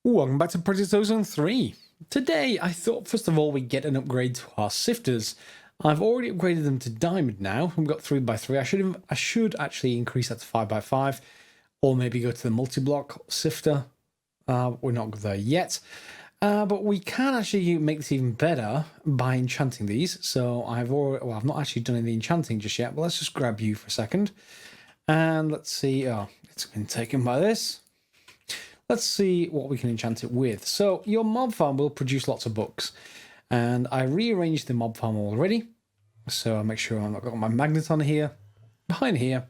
Welcome back to Project Ozone 3. Today, I thought first of all we'd get an upgrade to our sifters. I've already upgraded them to diamond now. We've got 3x3. I should actually increase that to 5x5, or maybe go to the multi-block sifter. We're not there yet. But we can actually make this even better by enchanting these. So I've not actually done any enchanting just yet, but let's just grab you for a second. And let's see. Oh, it's been taken by this. Let's see what we can enchant it with. So your mob farm will produce lots of books. And I rearranged the mob farm already. So I'll make sure I've got my magnet on here. Behind here.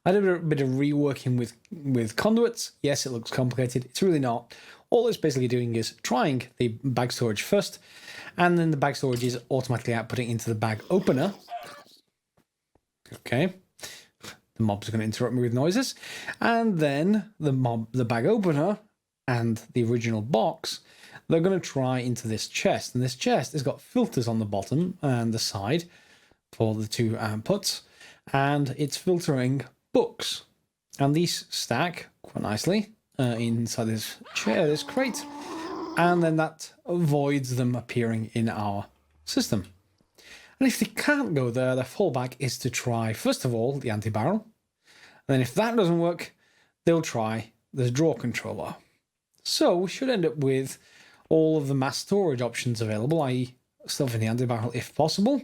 I did a bit of reworking with conduits. Yes, it looks complicated. It's really not. All it's basically doing is trying the bag storage first. And then the bag storage is automatically outputting into the bag opener. Okay. The mob's going to interrupt me with noises. And then the bag opener and the original box, they're going to try into this chest. And this chest has got filters on the bottom and the side for the two outputs. And it's filtering books. And these stack quite nicely inside this crate. And then that avoids them appearing in our system. And if they can't go there, their fallback is to try, first of all, the anti-barrel. And then if that doesn't work, they'll try the drawer controller. So we should end up with all of the mass storage options available, i.e. stuff in the anti-barrel if possible,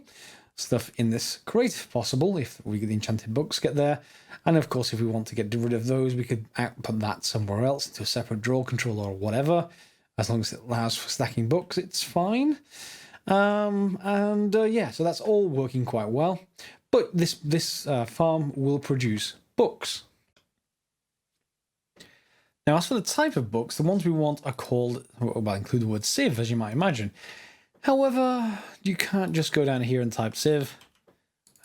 stuff in this crate if possible, if we get the enchanted books get there. And of course, if we want to get rid of those, we could output that somewhere else into a separate drawer controller or whatever. As long as it allows for stacking books, it's fine. Yeah, so that's all working quite well. But this farm will produce books. Now, as for the type of books, the ones we want are called, well, include the word sieve, as you might imagine. However, you can't just go down here and type sieve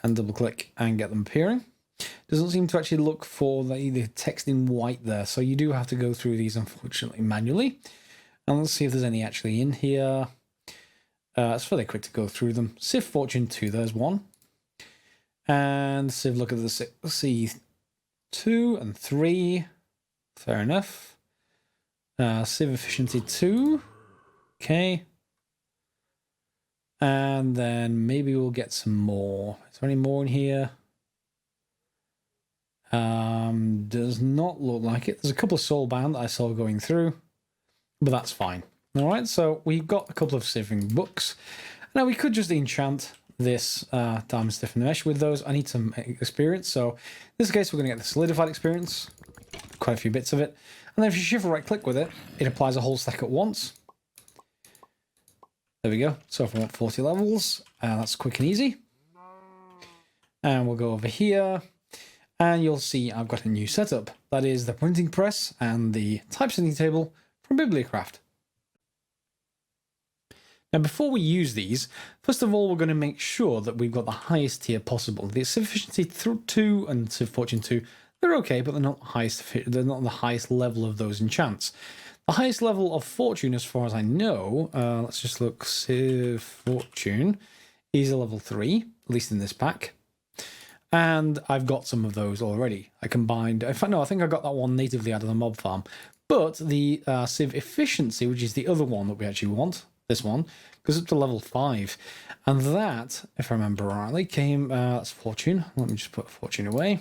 and double click and get them appearing. Doesn't seem to actually look for the text in white there, so you do have to go through these, unfortunately, manually. And let's see if there's any actually in here. It's fairly quick to go through them. Civ Fortune 2, there's one. And Civ, look at the C2 and 3. Fair enough. Civ Efficiency 2. Okay. And then maybe we'll get some more. Is there any more in here? Does not look like it. There's a couple of soulbound that I saw going through, but that's fine. All right, so we've got a couple of sieving books. Now we could just enchant this diamond stiffened mesh with those. I need some experience, so in this case we're going to get the solidified experience, quite a few bits of it. And then if you shift right click with it, it applies a whole stack at once. There we go. So if I want 40 levels, that's quick and easy. And we'll go over here, and you'll see I've got a new setup. That is the printing press and the typesetting table from Bibliocraft. Now, before we use these, first of all, we're going to make sure that we've got the highest tier possible. The Civ Efficiency 2 and Civ Fortune 2, they're okay, but they're not the highest level of those enchants. The highest level of Fortune, as far as I know, let's just look, Civ Fortune is a level 3, at least in this pack. And I've got some of those already. I combined, in fact, no, I think I got that one natively out of the mob farm. But the Civ Efficiency, which is the other one that we actually want, this one, goes up to level 5. And that, if I remember rightly, came, that's Fortune. Let me just put Fortune away.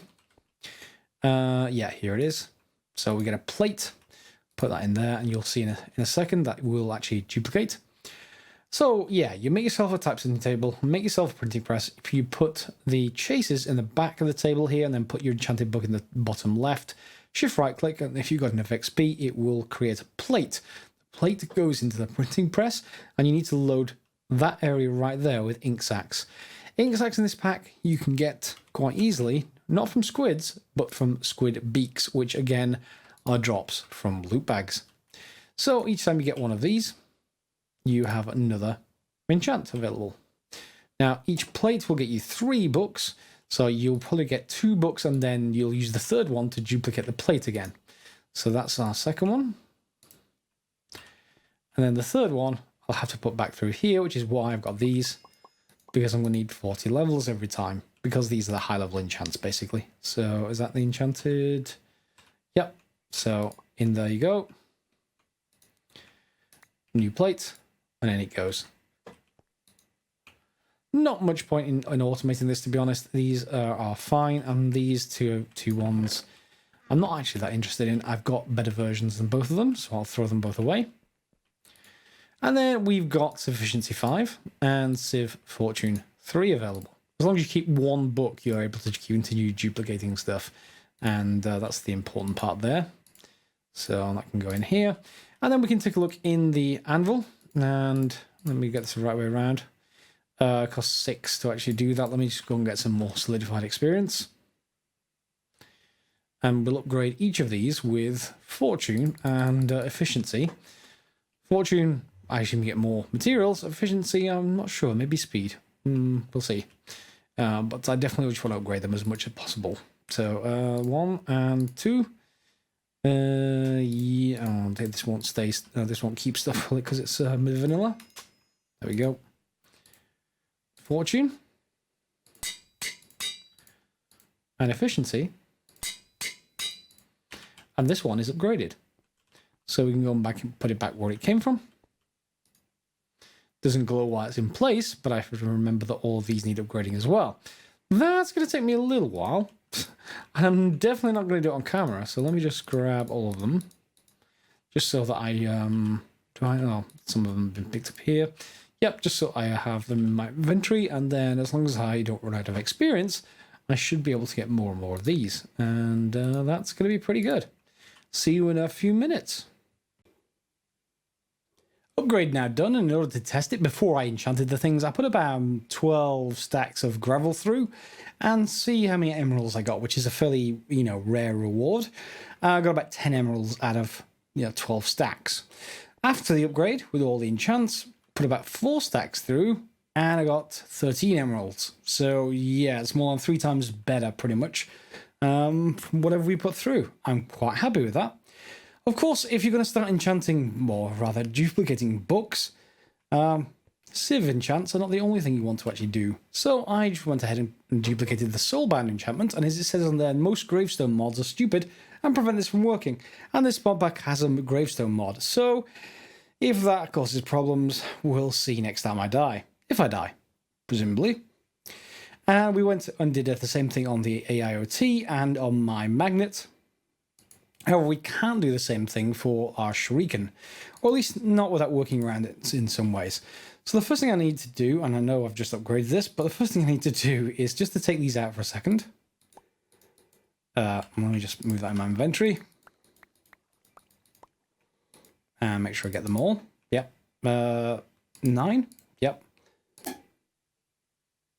Yeah, here it is. So we get a plate, put that in there, and you'll see in a second that will actually duplicate. So yeah, you make yourself a typesetting table, make yourself a printing press. If you put the chases in the back of the table here, and then put your enchanted book in the bottom left, shift right click, and if you've got enough XP, it will create a plate. The plate goes into the printing press, and you need to load that area right there with ink sacs. Ink sacs in this pack you can get quite easily, not from squids, but from squid beaks, which again are drops from loot bags. So each time you get one of these, you have another enchant available. Now, each plate will get you 3 books, so you'll probably get 2 books, and then you'll use the third one to duplicate the plate again. So that's our second one. And then the third one, I'll have to put back through here, which is why I've got these, because I'm going to need 40 levels every time, because these are the high-level enchants, basically. So is that the enchanted? Yep. So in there you go. new plate, and in it goes. Not much point in automating this, to be honest. These are fine, and these two ones I'm not actually that interested in. I've got better versions than both of them, so I'll throw them both away. And then we've got Sufficiency 5 and Civ Fortune 3 available. As long as you keep one book, you're able to continue duplicating stuff, and that's the important part there. So that can go in here. And then we can take a look in the anvil, and let me get this the right way around. It costs 6 to actually do that. Let me just go and get some more solidified experience. And we'll upgrade each of these with Fortune and Efficiency. Fortune, I assume you get more materials. Efficiency, I'm not sure. Maybe speed. We'll see. But I definitely just want to upgrade them as much as possible. So 1 and 2. Yeah, this won't stay. This won't keep stuff because it's vanilla. There we go. Fortune and Efficiency. And this one is upgraded. So we can go back and put it back where it came from. Doesn't glow while it's in place, but I have to remember that all of these need upgrading as well. That's going to take me a little while. And I'm definitely not going to do it on camera. So let me just grab all of them. Just so that some of them have been picked up here. Yep, just so I have them in my inventory. And then as long as I don't run out of experience, I should be able to get more and more of these. And that's going to be pretty good. See you in a few minutes. Upgrade now done, and in order to test it before I enchanted the things, I put about 12 stacks of gravel through and see how many emeralds I got, which is a fairly, rare reward. I got about 10 emeralds out of, 12 stacks. After the upgrade, with all the enchants, put about 4 stacks through, and I got 13 emeralds. So yeah, it's more than 3 times better, pretty much, from whatever we put through. I'm quite happy with that. Of course, if you're going to start enchanting, or rather duplicating books, Civ enchants are not the only thing you want to actually do. So I just went ahead and duplicated the Soulbound enchantment, and as it says on there, most gravestone mods are stupid and prevent this from working. And this mod pack has a gravestone mod, so if that causes problems, we'll see next time I die. If I die, presumably. And we went and did the same thing on the AIoT and on my magnet. However, we can't do the same thing for our shuriken, or at least not without working around it in some ways. So the first thing I need to do, and I know I've just upgraded this, but the first thing I need to do is just to take these out for a second. Let me just move that in my inventory. And make sure I get them all. Yep. 9? Yep.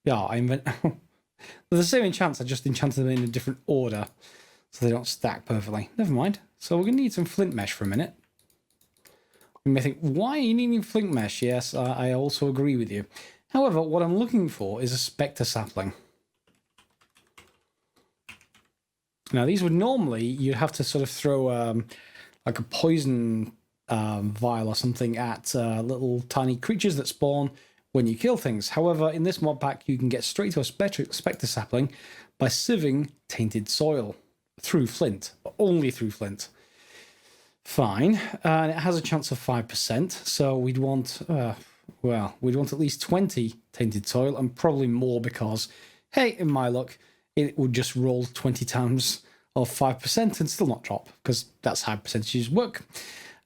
Yeah, they're the same enchants, I just enchanted them in a different order, so they don't stack perfectly. Never mind. So we're going to need some flint mesh for a minute. You may think, why are you needing flint mesh? Yes, I also agree with you. However, what I'm looking for is a Specter Sapling. Now, these would normally, you'd have to sort of throw like a poison vial or something at little tiny creatures that spawn when you kill things. However, in this mod pack, you can get straight to a Specter Sapling by sieving tainted soil through flint, but only through flint. Fine, and it has a chance of 5%, so we'd want, we'd want at least 20 tainted soil, and probably more because, hey, in my luck, it would just roll 20 times of 5% and still not drop, because that's how percentages work.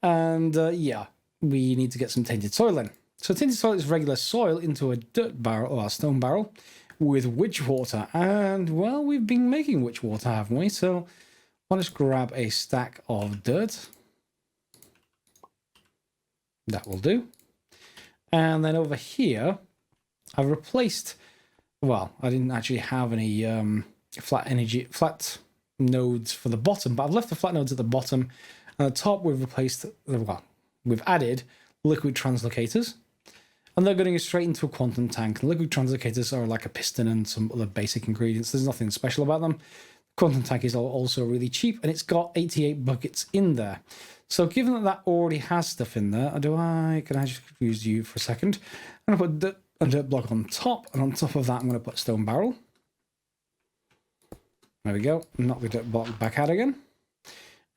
And yeah, we need to get some tainted soil in. So tainted soil is regular soil into a dirt barrel or a stone barrel with witch water. And, well, we've been making witch water, haven't we? So I'll just grab a stack of dirt. That will do. And then over here, I've replaced, well, I didn't actually have any flat nodes for the bottom, but I've left the flat nodes at the bottom. And at the top, we've replaced, well, we've added liquid translocators. And they're going straight into a quantum tank. And liquid translocators are like a piston and some other basic ingredients. There's nothing special about them. Quantum tank is also really cheap, and it's got 88 buckets in there. So given that that already has stuff in there, can I just confuse you for a second? I'm going to put a dirt block on top, and on top of that I'm going to put a stone barrel. There we go. Knock the dirt block back out again.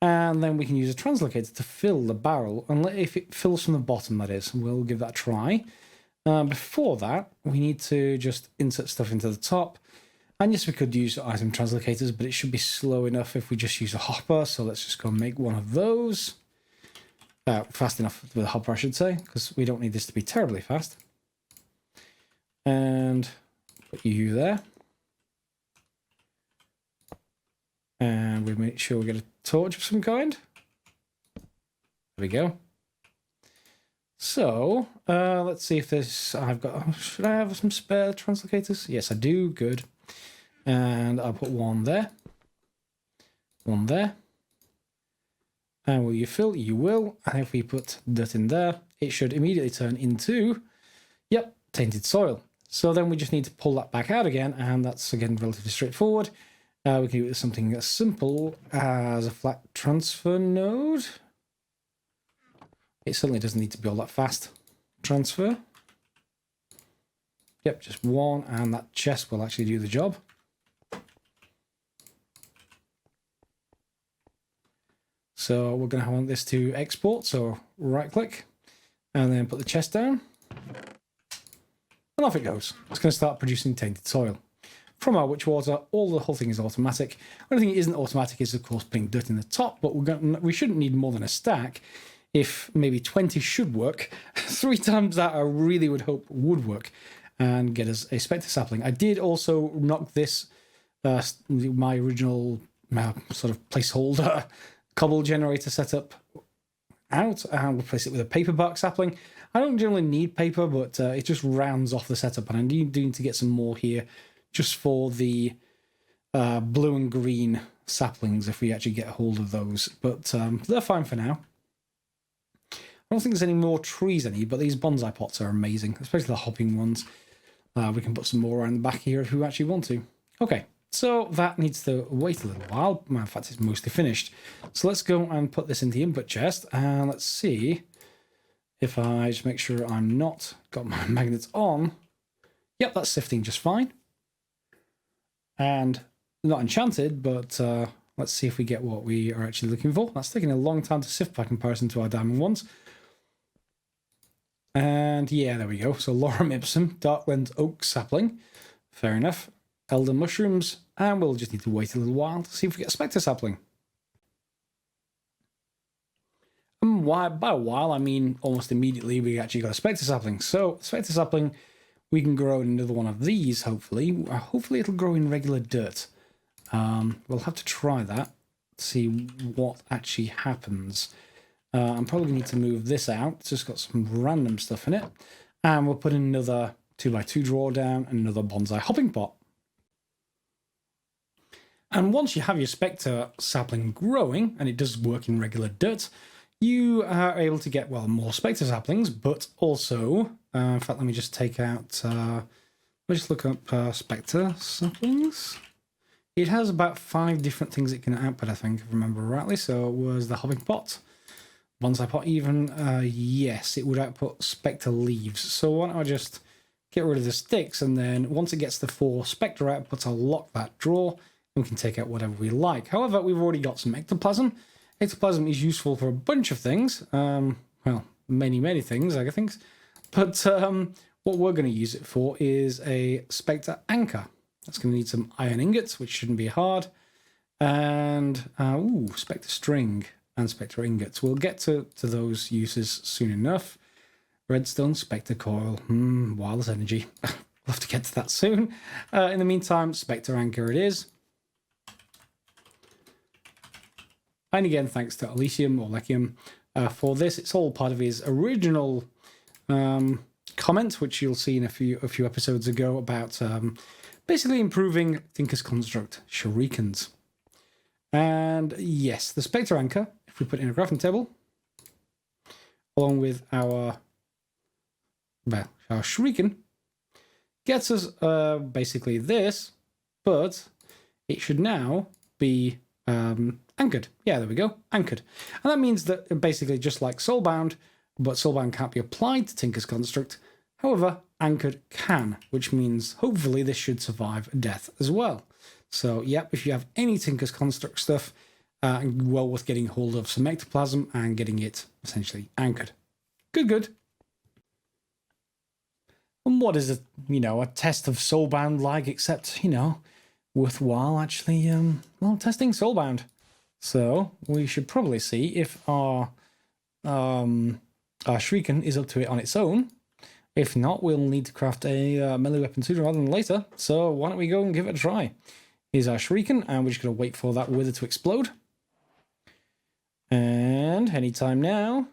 And then we can use a translocator to fill the barrel, and if it fills from the bottom, that is. We'll give that a try. Before that, we need to just insert stuff into the top. And yes, we could use item translocators, but it should be slow enough if we just use a hopper. So let's just go and make one of those. Fast enough with a hopper, I should say, because we don't need this to be terribly fast. And put you there. And we make sure we get a torch of some kind. There we go. So, let's see if there's... should I have some spare translocators? Yes, I do. Good. And I'll put one there. One there. And will you fill? You will. And if we put dirt in there, it should immediately turn into, yep, tainted soil. So then we just need to pull that back out again, and that's, again, relatively straightforward. We can do it with something as simple as a flat transfer node. It certainly doesn't need to be all that fast. Transfer. Yep, just one, and that chest will actually do the job. So we're going to want this to export, so right click, and then put the chest down. And off it goes. It's going to start producing tainted soil. From our witch water, the whole thing is automatic. The only thing that isn't automatic is, of course, putting dirt in the top, but we shouldn't need more than a stack. If maybe 20 should work, 3 times that I really would hope would work and get us a Specter Sapling. I did also knock this, my original sort of placeholder cobble generator setup out and replace it with a paper bark sapling. I don't generally need paper, but it just rounds off the setup, and I do need to get some more here just for the blue and green saplings if we actually get a hold of those. But they're fine for now. I don't think there's any more trees I need, but these bonsai pots are amazing, especially the hopping ones. We can put some more around the back here if we actually want to. Okay, so that needs to wait a little while. In fact, it's mostly finished. So let's go and put this in the input chest, and let's see if I just make sure I'm not got my magnets on. Yep, that's sifting just fine. And not enchanted, but let's see if we get what we are actually looking for. That's taking a long time to sift by comparison to our diamond ones. And yeah, there we go. So Lorem Ipsum, Darkland Oak Sapling. Fair enough. Elder Mushrooms. And we'll just need to wait a little while to see if we get a Specter Sapling. And by a while, I mean almost immediately we actually got a Specter Sapling. So Specter Sapling, we can grow another one of these, hopefully. Hopefully it'll grow in regular dirt. We'll have to try that, see what actually happens. I'm probably going to need to move this out. It's just got some random stuff in it. And we'll put in another 2x2 drawdown and another bonsai hopping pot. And once you have your Specter Sapling growing, and it does work in regular dirt, you are able to get, well, more Specter Saplings, but also, in fact, let me just take out, let me just look up Specter Saplings. It has about 5 different things it can output, I think, if I remember rightly. So it was the hopping pot, bonsai pot even, yes, it would output Specter leaves. So why don't I just get rid of the sticks, and then once it gets the 4 Specter outputs, I'll lock that drawer, and we can take out whatever we like. However, we've already got some Ectoplasm. Ectoplasm is useful for a bunch of things. Well, many things, I think. But what we're going to use it for is a Specter Anchor. That's going to need some iron ingots, which shouldn't be hard. And, Specter String and Specter Ingots. We'll get to those uses soon enough. Redstone, Specter Coil, wireless energy. We'll have to get to that soon. In the meantime, Specter Anchor it is. And again, thanks to Elysium or Lechium for this. It's all part of his original comment, which you'll see in a few episodes ago about basically improving Tinker's Construct shurikens. And yes, the Specter Anchor, if we put it in a crafting table, along with our shuriken, gets us basically this, but it should now be anchored. Yeah, there we go, anchored. And that means that basically just like Soulbound, but Soulbound can't be applied to Tinker's Construct. However, anchored can, which means hopefully this should survive death as well. So, yep, if you have any Tinker's Construct stuff, well worth getting hold of some ectoplasm and getting it essentially anchored. Good. And what is a test of Soulbound like, except, worthwhile actually, testing Soulbound. So we should probably see if our Shuriken is up to it on its own. If not, we'll need to craft a melee weapon sooner rather than later. So why don't we go and give it a try? Here's our Shuriken, and we're just going to wait for that wither to explode. And anytime now.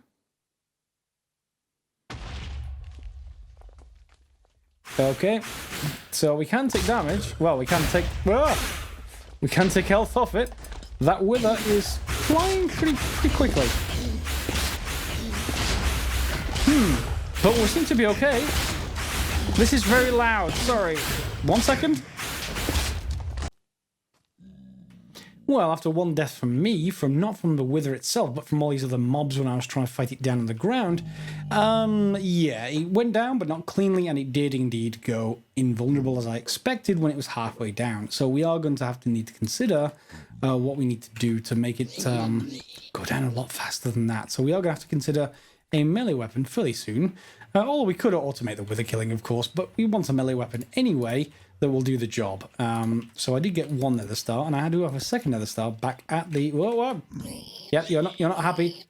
Okay, so we can take damage. Well, we can take health off it. That wither is flying pretty quickly. But we seem to be okay. This is very loud. Sorry. 1 second. Well, after one death from me, not from the wither itself, but from all these other mobs when I was trying to fight it down on the ground, yeah, it went down, but not cleanly, and it did indeed go invulnerable as I expected when it was halfway down. So we are going to need to consider what we need to do to make it go down a lot faster than that. So we are going to have to consider a melee weapon fairly soon. Although we could automate the wither killing, of course, but we want a melee weapon anyway that will do the job. So I did get one nether star, and I do have a second nether star back at the... Whoa. Yeah, you're not happy.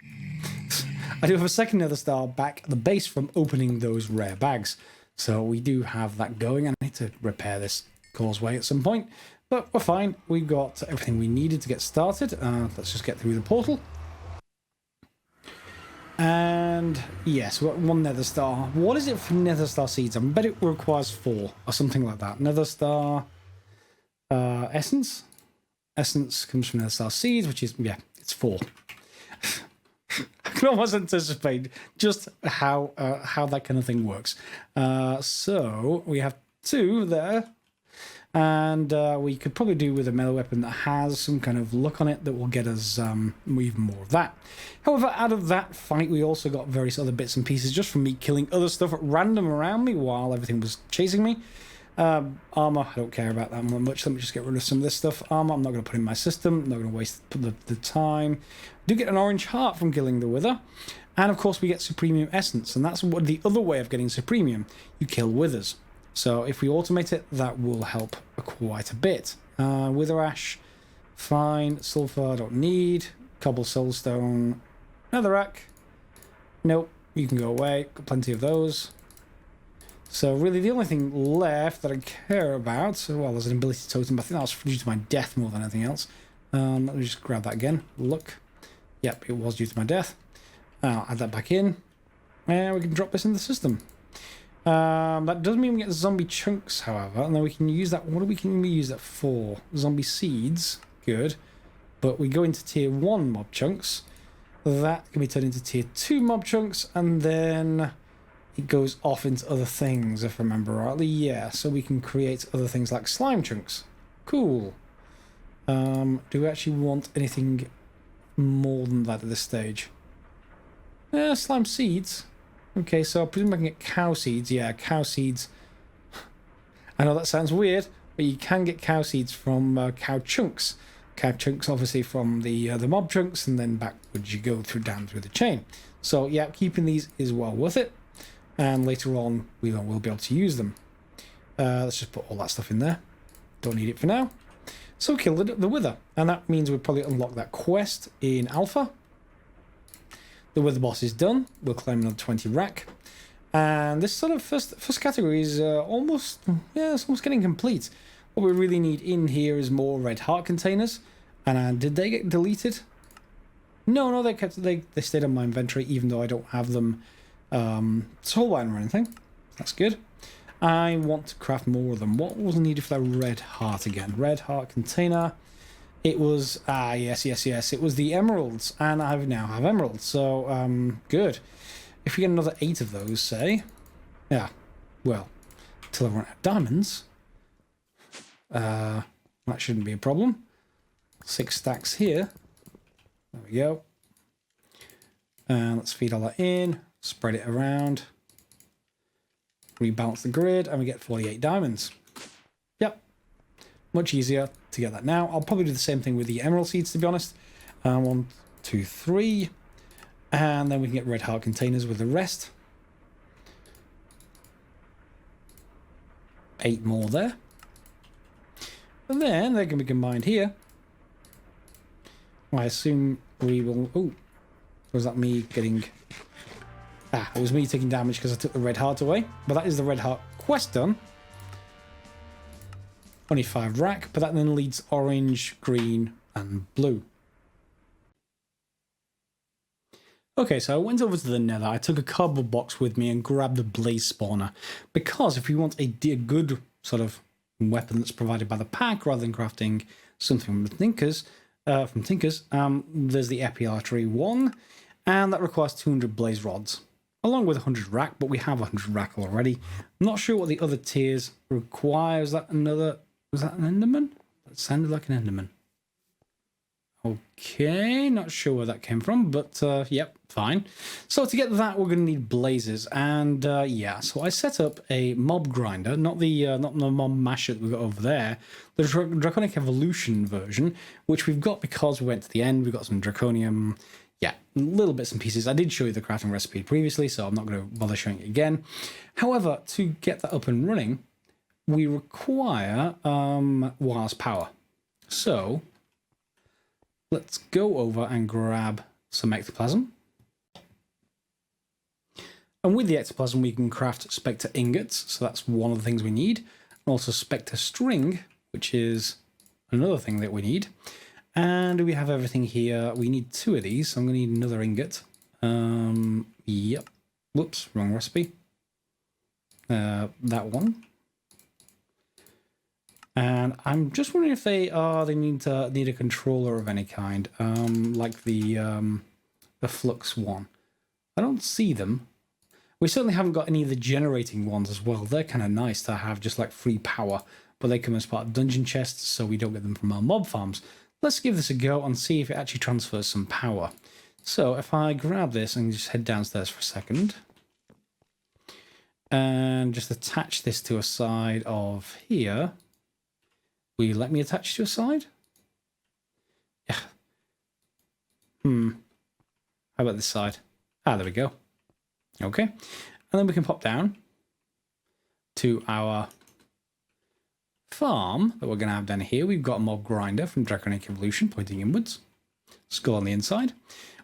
I do have a second nether star back at the base from opening those rare bags. So we do have that going, and I need to repair this causeway at some point. But we're fine. We've got everything we needed to get started. Let's just get through the portal. And yes, we've got one nether star. What is it for nether star seeds? I bet it requires 4 or something like that. Nether star essence. Essence comes from nether star seeds, which is, yeah, it's 4. I can almost anticipate just how that kind of thing works. So we have 2 there. And we could probably do with a melee weapon that has some kind of look on it that will get us even more of that. However, out of that fight, we also got various other bits and pieces just from me killing other stuff at random around me while everything was chasing me. Armor, I don't care about that much. Let me just get rid of some of this stuff. Armor, I'm not going to put in my system. I'm not going to waste the time. I do get an orange heart from killing the wither. And of course, we get Supremium Essence. And that's what the other way of getting Supremium. You kill withers. So if we automate it, that will help quite a bit. Wither Ash, fine. Sulfur, I don't need. Cobble Soulstone. Netherrack. Nope, you can go away. Got plenty of those. So really the only thing left that I care about, well, there's an ability totem, but I think that was due to my death more than anything else. Let me just grab that again. Look. Yep, it was due to my death. I'll add that back in. And we can drop this in the system. That does mean we get zombie chunks, however, and then we can use that. What can we use that for? Zombie seeds, good. But we go into tier 1 mob chunks. That can be turned into tier 2 mob chunks, and then it goes off into other things, if I remember rightly. Yeah, so we can create other things like slime chunks. Cool. Do we actually want anything more than that at this stage? Slime seeds. Okay, so I presume I can get cow seeds. Yeah, cow seeds. I know that sounds weird, but you can get cow seeds from cow chunks. Cow chunks, obviously, from the mob chunks, and then backwards you go down through the chain. So yeah, keeping these is well worth it, and later on we'll be able to use them. Let's just put all that stuff in there. Don't need it for now. So kill the wither, and that means we'll probably unlock that quest in alpha. The wither boss is done. We'll claim another 20 rack. And this sort of first category is almost getting complete. What we really need in here is more red heart containers. And did they get deleted? No, they stayed on my inventory, even though I don't have them soulbound or anything. That's good. I want to craft more of them. What was needed for that red heart again? Red heart container. It was, yes. It was the emeralds, and I now have emeralds, so, good. If we get another 8 of those, say, yeah, well, until I run out of diamonds, that shouldn't be a problem. 6 stacks here. There we go. And let's feed all that in, spread it around, rebalance the grid, and we get 48 diamonds. Yep. Much easier to get that now. I'll probably do the same thing with the emerald seeds, to be honest. 1, 2, 3. And then we can get red heart containers with the rest. 8 more there. And then they can be combined here. I assume we will... Oh, was that me getting... Ah, it was me taking damage because I took the red heart away. But that is the red heart quest done. Only 5 rack, but that then leads orange, green, and blue. Okay, so I went over to the nether, I took a cardboard box with me and grabbed a blaze spawner. Because if we want a good sort of weapon that's provided by the pack, rather than crafting something from Tinkers, there's the Epi Artery 1, and that requires 200 blaze rods, along with 100 rack, but we have 100 rack already. I'm not sure what the other tiers require. Was that an Enderman? That sounded like an Enderman. Okay, not sure where that came from, but yep, fine. So to get that, we're going to need blazes, and yeah. So I set up a mob grinder, not the mob masher that we've got over there, the Draconic Evolution version, which we've got because we went to the end. We've got some Draconium, yeah, little bits and pieces. I did show you the crafting recipe previously, so I'm not going to bother showing it again. However, to get that up and running, we require wireless power. So let's go over and grab some ectoplasm. And with the ectoplasm, we can craft Specter ingots. So that's one of the things we need. And also Specter string, which is another thing that we need. And we have everything here. We need 2 of these. So I'm going to need another ingot. Yep. Whoops, wrong recipe. That one. And I'm just wondering if they need a controller of any kind, like the flux one. I don't see them. We certainly haven't got any of the generating ones as well. They're kind of nice to have, just like free power, but they come as part of dungeon chests, so we don't get them from our mob farms. Let's give this a go and see if it actually transfers some power. So if I grab this and just head downstairs for a second, and just attach this to a side of here. Will you let me attach to a side? Yeah. How about this side? Ah, there we go. Okay. And then we can pop down to our farm that we're going to have down here. We've got a mob grinder from Draconic Evolution pointing inwards. Skull on the inside.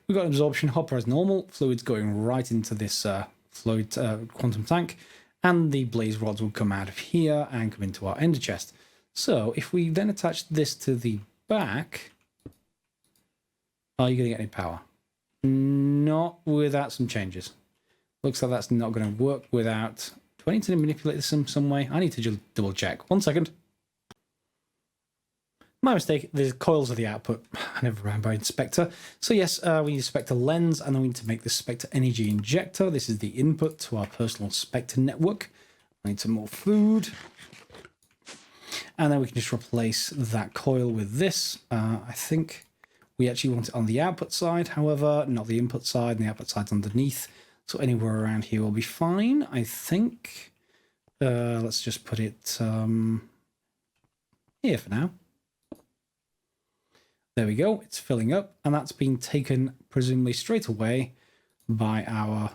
We've got absorption hopper as normal. Fluids going right into this fluid quantum tank. And the blaze rods will come out of here and come into our ender chest. So if we then attach this to the back, are you going to get any power? Not without some changes. Looks like that's not going to work without... Do I need to manipulate this in some way? I need to just double check. 1 second. My mistake, the coils are the output. I never remember Inspector. So yes, we need a Spectre lens, and then we need to make the Spectre energy injector. This is the input to our personal Spectre network. I need some more food. And then we can just replace that coil with this. I think we actually want it on the output side, however, not the input side, and the output side's underneath. So anywhere around here will be fine, I think. Let's just put it here for now. There we go, it's filling up, and that's been taken presumably straight away by our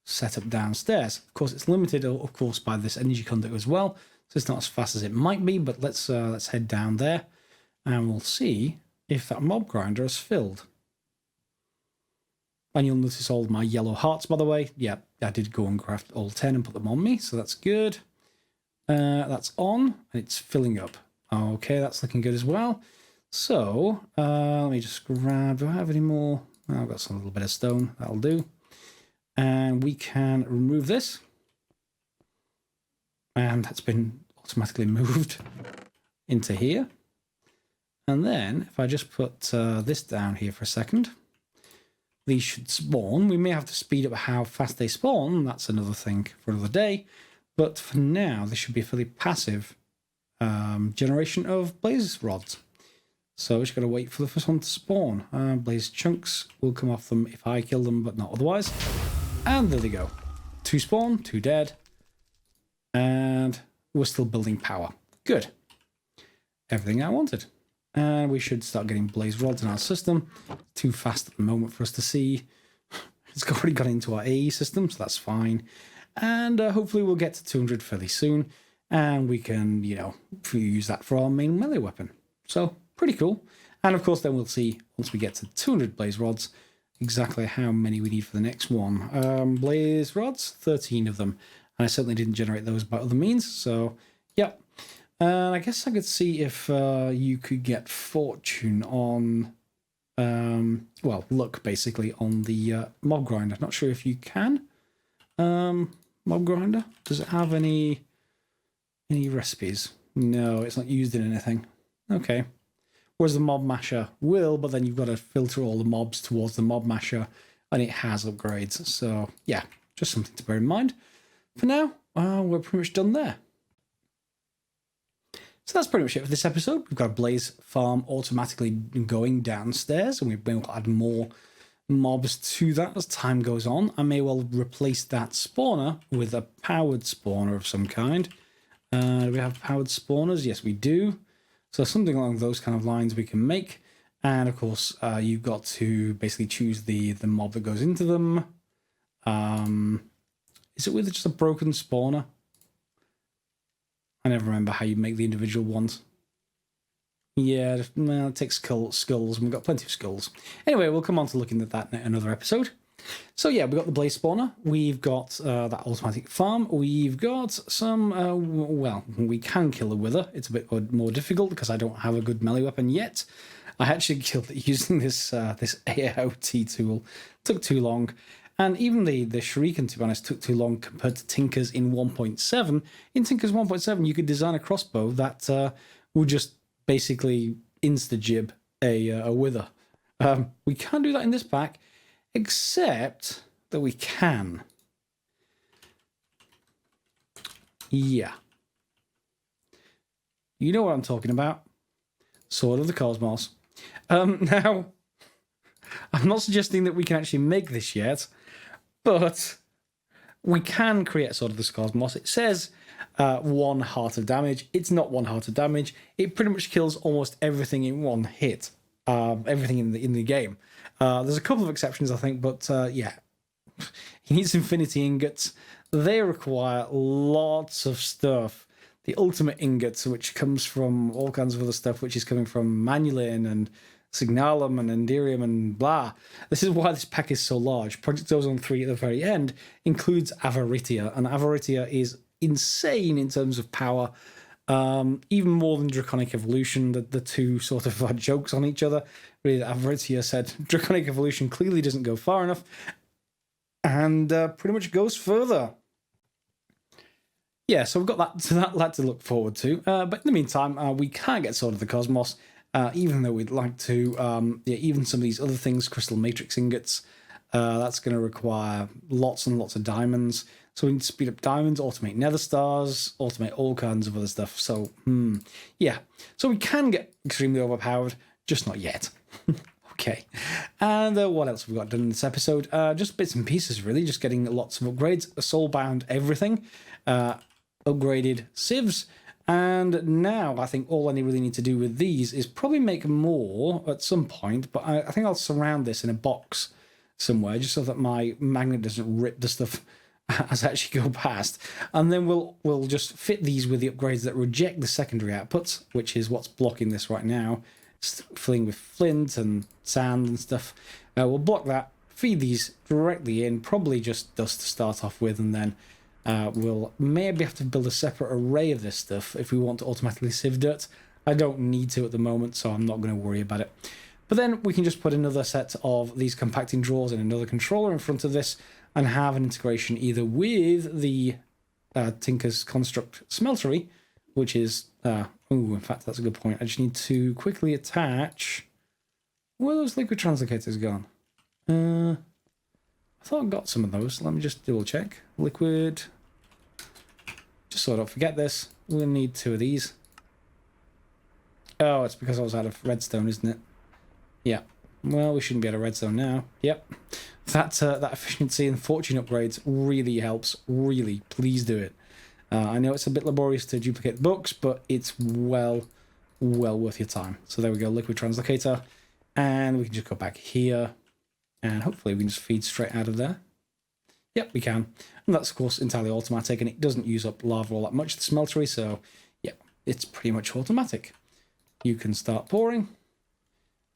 setup downstairs. Of course, it's limited, of course, by this energy conduit as well. So it's not as fast as it might be, but let's head down there and we'll see if that mob grinder is filled. And you'll notice all of my yellow hearts, by the way. Yeah, I did go and craft all 10 and put them on me, so that's good. That's on, and it's filling up. Okay, that's looking good as well. So, let me just grab, do I have any more? Oh, I've got some little bit of stone, that'll do. And we can remove this. And that's been automatically moved into here. And then, if I just put this down here for a second, these should spawn. We may have to speed up how fast they spawn. That's another thing for another day. But for now, this should be a fairly passive generation of blaze rods. So we're just going to wait for the first one to spawn. Blaze chunks will come off them if I kill them, but not otherwise. And there they go. 2 spawn, 2 dead. And we're still building power. Good. Everything I wanted. And we should start getting blaze rods in our system. Too fast at the moment for us to see. It's already got into our AE system, so that's fine. And hopefully we'll get to 200 fairly soon. And we can, you know, use that for our main melee weapon. So, pretty cool. And of course, then we'll see, once we get to 200 blaze rods, exactly how many we need for the next one. Blaze rods, 13 of them. And I certainly didn't generate those by other means, so, yep. I guess I could see if you could get fortune on, well, luck basically on the mob grinder. Not sure if you can. Mob grinder, does it have any recipes? No, it's not used in anything. Okay. Whereas the mob masher will, but then you've got to filter all the mobs towards the mob masher, and it has upgrades. So yeah, just something to bear in mind. For now, we're pretty much done there. So that's pretty much it for this episode. We've got a blaze farm automatically going downstairs, and we've been able to add more mobs to that as time goes on. I may well replace that spawner with a powered spawner of some kind. Do we have powered spawners? Yes, we do. So something along those kind of lines we can make. And of course, you've got to basically choose the mob that goes into them. Is it with just a broken spawner? I never remember how you make the individual ones. Yeah, well, it takes skulls, and we've got plenty of skulls. Anyway, we'll come on to looking at that in another episode. So yeah, we've got the blaze spawner, we've got that automatic farm, we've got some, well, we can kill a wither. It's a bit more difficult because I don't have a good melee weapon yet. I actually killed it using this this AOT tool. Took too long. And even the shuriken, to be honest, took too long compared to Tinker's in 1.7. In Tinker's 1.7, you could design a crossbow that would just basically insta-jib a wither. We can't do that in this pack, except that we can. Yeah. You know what I'm talking about. Sword of the Cosmos. Now, I'm not suggesting that we can actually make this yet, but we can create a Sword of the Cosmos. It says 1 heart of damage. It's not 1 heart of damage. It pretty much kills almost everything in one hit. Everything in the game. There's a couple of exceptions, I think, but yeah. He needs infinity ingots. They require lots of stuff. The ultimate ingots, which comes from all kinds of other stuff, which is coming from Manulin and Signalum and Enderium and blah. This is why this pack is so large. Project Ozone 3 at the very end includes Avaritia, and Avaritia is insane in terms of power. Even more than Draconic Evolution, the two sort of jokes on each other. Really, Avaritia said Draconic Evolution clearly doesn't go far enough, and pretty much goes further. Yeah, so we've got that to look forward to. But in the meantime, we can't get Sword of the Cosmos, even though we'd like to. Yeah, even some of these other things, Crystal Matrix ingots, that's going to require lots and lots of diamonds. So we need to speed up diamonds, automate nether stars, automate all kinds of other stuff. So, yeah. So we can get extremely overpowered, just not yet. Okay. And what else have we got done in this episode? Just bits and pieces, really. Just getting lots of upgrades. Soulbound everything. Upgraded Sieves. And now I think all I really need to do with these is probably make more at some point. But I think I'll surround this in a box somewhere just so that my magnet doesn't rip the stuff as I actually go past. And then we'll just fit these with the upgrades that reject the secondary outputs, which is what's blocking this right now. It's filling with flint and sand and stuff. We'll block that, feed these directly in, probably just dust to start off with, and then we'll maybe have to build a separate array of this stuff if we want to automatically sieve dirt. I don't need to at the moment, so I'm not going to worry about it. But then we can just put another set of these compacting drawers and another controller in front of this and have an integration either with the Tinker's Construct Smeltery, which is... in fact, that's a good point. I just need to quickly attach... Where are those liquid translocators gone? I thought I got some of those. Let me just double check. Liquid... Just so I don't forget this. We'll need 2 of these. Oh, it's because I was out of redstone, isn't it? Yeah. Well, we shouldn't be out of redstone now. Yep. That efficiency and fortune upgrades really helps. Really, please do it. I know it's a bit laborious to duplicate books, but it's well well worth your time. So there we go, liquid translocator, and we can just go back here, and hopefully we can just feed straight out of there. Yep, we can. And that's, of course, entirely automatic, and it doesn't use up lava all that much, the smeltery, so yeah, it's pretty much automatic. You can start pouring,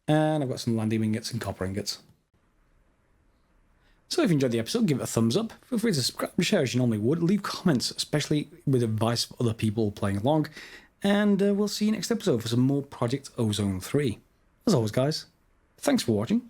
and I've got some landing ingots and copper ingots. So if you enjoyed the episode, give it a thumbs up. Feel free to subscribe and share as you normally would. Leave comments, especially with advice for other people playing along. And we'll see you next episode for some more Project Ozone 3. As always, guys, thanks for watching.